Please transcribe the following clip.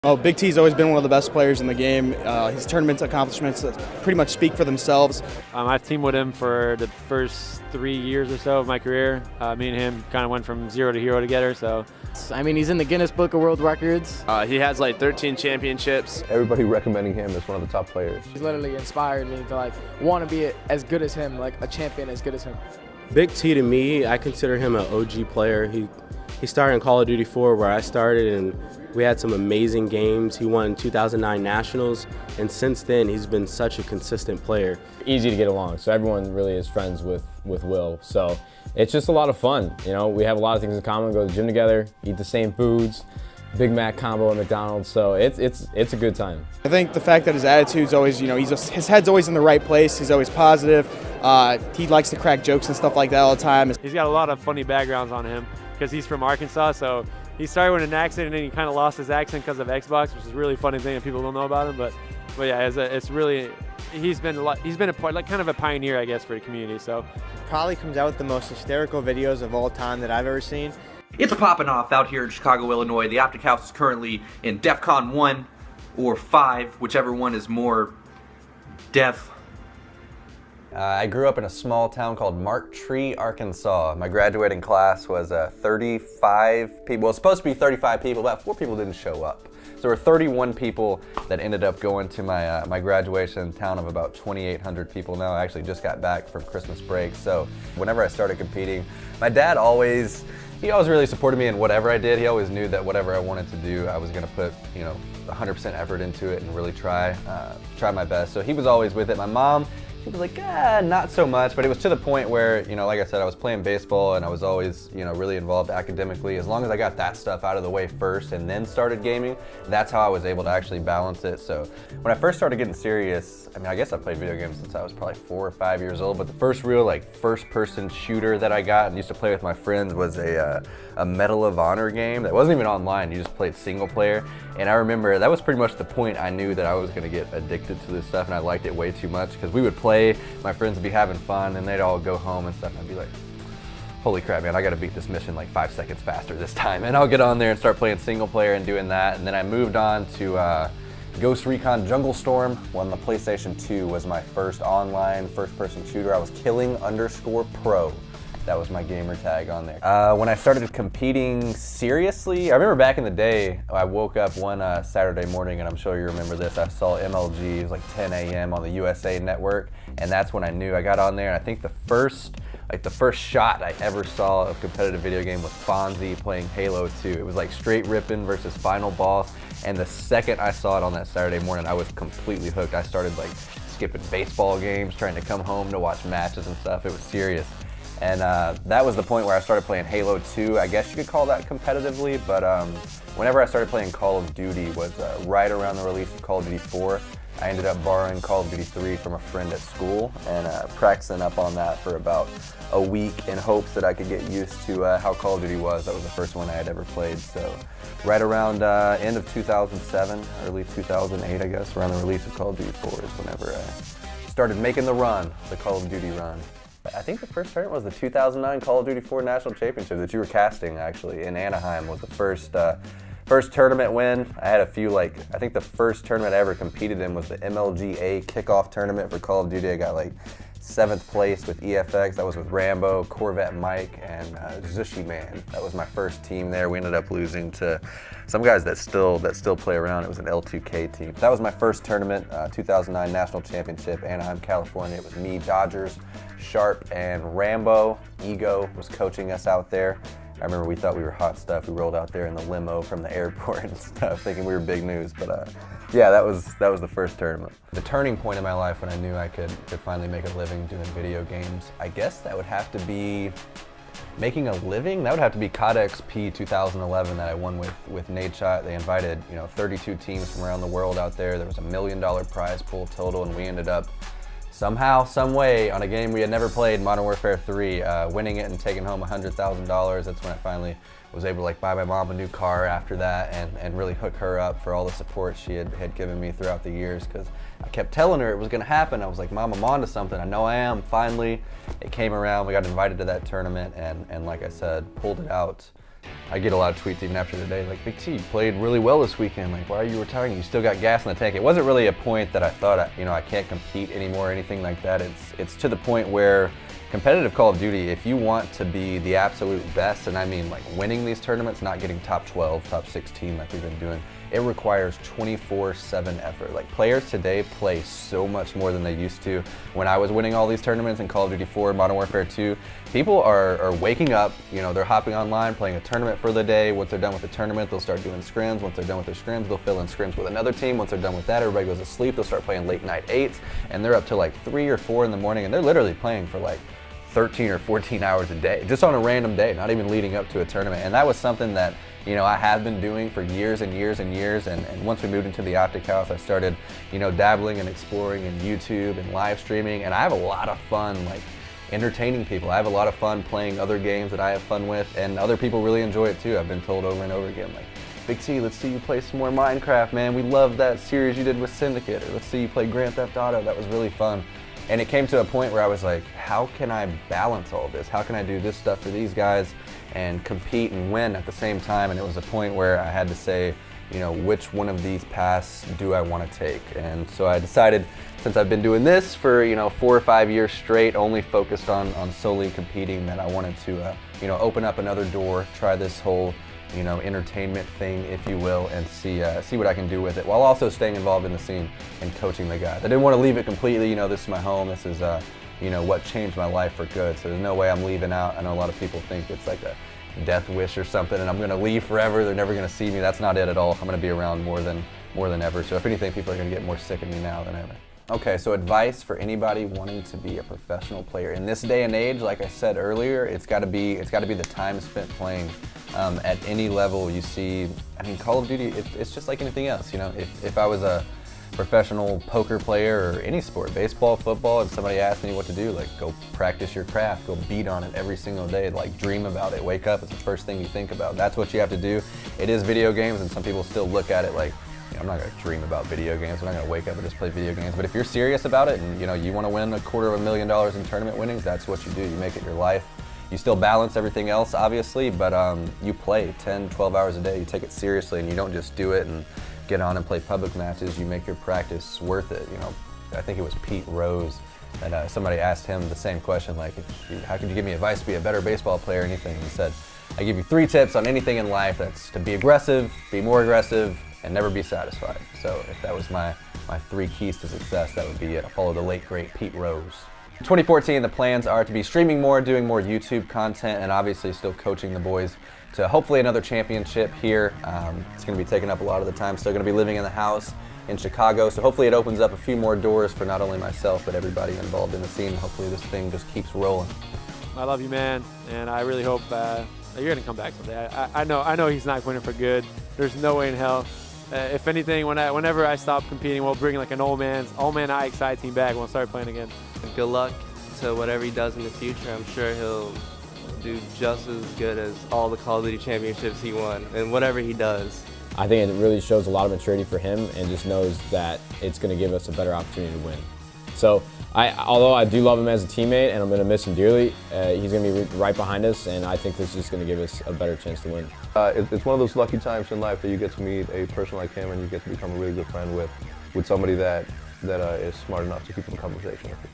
Oh, Big T's always been one of the best players in the game. His tournament accomplishments pretty much speak for themselves. I've teamed with him for the first 3 years or so of my career. Me and him kind of went from zero to hero together. So, I mean, he's in the Guinness Book of World Records. He has like 13 championships. Everybody recommending him as one of the top players. He's literally inspired me to want to be as good as him, like a champion as good as him. Big T to me, I consider him an OG player. He started in Call of Duty 4 where I started, and we had some amazing games. He won 2009 Nationals, and since then he's been such a consistent player. Easy to get along, so everyone really is friends with Will. So it's just a lot of fun. You know, we have a lot of things in common. Go to the gym together, eat the same foods, Big Mac combo at McDonald's. So it's a good time. I think the fact that his attitude's always, his head's always in the right place. He's always positive. He likes to crack jokes and stuff like that all the time. he's got a lot of funny backgrounds on him because he's from Arkansas. So he started with an accent and then he kind of lost his accent because of Xbox, which is a really funny thing that people don't know about him. But yeah, it's really, he's been a part, like kind of a pioneer, I guess, for the community. So probably comes out with the most hysterical videos of all time that I've ever seen. It's popping off out here in Chicago, Illinois. The Optic House is currently in DEF CON 1 or 5, whichever one is more def. I grew up in a small town called Marktree, Arkansas. My graduating class was 35 people. Well, it's supposed to be 35 people, about 4 people didn't show up. So there were 31 people that ended up going to my graduation town of about 2,800 people now. I actually just got back from Christmas break. So whenever I started competing, my dad always really supported me in whatever I did. He always knew that whatever I wanted to do, I was gonna put 100% effort into it and really try my best. So he was always with it. My mom, she was like, not so much, but it was to the point where, like I said, I was playing baseball and I was always, really involved academically. As long as I got that stuff out of the way first and then started gaming, that's how I was able to actually balance it. So when I first started getting serious, I guess I played video games since I was probably 4 or 5 years old, but the first real first-person shooter that I got and used to play with my friends was a Medal of Honor game that wasn't even online. You just played single player. And I remember that was pretty much the point I knew that I was gonna get addicted to this stuff, and I liked it way too much because we would play, my friends would be having fun, and they'd all go home and stuff, and I'd be like, holy crap, man, I gotta beat this mission like 5 seconds faster this time. And I'll get on there and start playing single player and doing that. And then I moved on to Ghost Recon Jungle Storm when the PlayStation 2 was my first online first-person shooter. I was killing_pro. That was my gamer tag on there. When I started competing seriously, I remember back in the day, I woke up one Saturday morning, and I'm sure you remember this, I saw MLG, it was like 10 a.m. on the USA Network, and that's when I knew. I got on there, and I think the first shot I ever saw of competitive video game was Fonzie playing Halo 2. It was like straight ripping versus final boss, and the second I saw it on that Saturday morning, I was completely hooked. I started skipping baseball games, trying to come home to watch matches and stuff. It was serious. And that was the point where I started playing Halo 2. I guess you could call that competitively, but whenever I started playing Call of Duty was right around the release of Call of Duty 4. I ended up borrowing Call of Duty 3 from a friend at school and practicing up on that for about a week in hopes that I could get used to how Call of Duty was. That was the first one I had ever played. So right around end of 2007, early 2008, I guess, around the release of Call of Duty 4 is whenever I started making the run, the Call of Duty run. I think the first tournament was the 2009 Call of Duty 4 National Championship that you were casting, actually, in Anaheim was the first tournament win. I had a few, I think the first tournament I ever competed in was the MLGA kickoff tournament for Call of Duty. I got 7th place with EFX. That was with Rambo, Corvette Mike, and Zushi Man. That was my first team there. We ended up losing to some guys that still play around. It was an L2K team. That was my first tournament, 2009 National Championship, Anaheim, California. It was me, Dodgers, Sharp, and Rambo. Ego was coaching us out there. I remember we thought we were hot stuff. We rolled out there in the limo from the airport and stuff, thinking we were big news. But yeah, that was the first tournament. The turning point in my life when I knew I could finally make a living doing video games, I guess that would have to be making a living. That would have to be COD XP 2011 that I won with Nadeshot. They invited 32 teams from around the world out there. There was $1 million prize pool total, and we ended up somehow, some way, on a game we had never played, Modern Warfare 3, winning it and taking home $100,000. That's when I finally was able to buy my mom a new car after that and really hook her up for all the support she had given me throughout the years, because I kept telling her it was gonna happen. I was like, Mom, I'm onto something. I know I am. Finally, it came around. We got invited to that tournament and like I said, pulled it out I get a lot of tweets even after the day, like, Big T, you played really well this weekend. Like, why are you retiring? You still got gas in the tank. It wasn't really a point that I thought, I can't compete anymore or anything like that. It's to the point where competitive Call of Duty, if you want to be the absolute best, and I mean like winning these tournaments, not getting top 12, top 16 like we've been doing, it requires 24/7 effort. Like, players today play so much more than they used to. When I was winning all these tournaments in Call of Duty 4, Modern Warfare 2, people are waking up, they're hopping online, playing a tournament for the day. Once they're done with the tournament, they'll start doing scrims. Once they're done with their scrims, they'll fill in scrims with another team. Once they're done with that, everybody goes to sleep. They'll start playing late night 8s, and they're up to like 3 or 4 in the morning, and they're literally playing for like 13 or 14 hours a day, just on a random day, not even leading up to a tournament. And that was something that, I have been doing for years and years and years. And once we moved into the Optic House, I started, dabbling and exploring in YouTube and live streaming. And I have a lot of fun, like, entertaining people. I have a lot of fun playing other games that I have fun with, and other people really enjoy it too. I've been told over and over again, like, Big T, let's see you play some more Minecraft, man. We love that series you did with Syndicate. Or let's see you play Grand Theft Auto. That was really fun. And it came to a point where I was like, how can I balance all this? How can I do this stuff for these guys and compete and win at the same time? And it was a point where I had to say, which one of these paths do I want to take? And so I decided, since I've been doing this for, 4 or 5 years straight, only focused on solely competing, that I wanted to, open up another door, try this whole, entertainment thing, if you will, and see what I can do with it, while also staying involved in the scene and coaching the guys. I didn't want to leave it completely. This is my home. This is, what changed my life for good. So there's no way I'm leaving out. I know a lot of people think it's like a death wish or something, and I'm going to leave forever. They're never going to see me. That's not it at all. I'm going to be around more than ever. So if anything, people are going to get more sick of me now than ever. Okay, so advice for anybody wanting to be a professional player in this day and age. Like I said earlier, it's got to be the time spent playing. At any level you see, Call of Duty, it's just like anything else. If I was a professional poker player or any sport, baseball, football, and somebody asked me what to do, like, go practice your craft, go beat on it every single day, like, dream about it, wake up, it's the first thing you think about. That's what you have to do. It is video games, and some people still look at it like, I'm not going to dream about video games. I'm not going to wake up and just play video games. But if you're serious about it and you want to win $250,000 in tournament winnings, that's what you do. You make it your life. You still balance everything else, obviously, but you play 10, 12 hours a day. You take it seriously, and you don't just do it and get on and play public matches. You make your practice worth it. I think it was Pete Rose that somebody asked him the same question, like, how could you give me advice to be a better baseball player or anything? He said, I give you 3 tips on anything in life. That's to be aggressive, be more aggressive, and never be satisfied. So if that was my 3 keys to success, that would be it. I follow the late, great Pete Rose. 2014, the plans are to be streaming more, doing more YouTube content, and obviously still coaching the boys to hopefully another championship here. It's going to be taking up a lot of the time. Still going to be living in the house in Chicago, so hopefully it opens up a few more doors for not only myself, but everybody involved in the scene. Hopefully this thing just keeps rolling. I love you, man, and I really hope you're going to come back someday. I know he's not going for good. There's no way in hell. If anything, whenever I stop competing, we'll bring like an old man IXI team back and we'll start playing again. Good luck to whatever he does in the future. I'm sure he'll do just as good as all the Call of Duty championships he won, and whatever he does. I think it really shows a lot of maturity for him, and just knows that it's going to give us a better opportunity to win. So, although I do love him as a teammate and I'm going to miss him dearly, he's going to be right behind us, and I think this is just going to give us a better chance to win. It's one of those lucky times in life that you get to meet a person like him, and you get to become a really good friend with somebody that is smart enough to keep in conversation with you.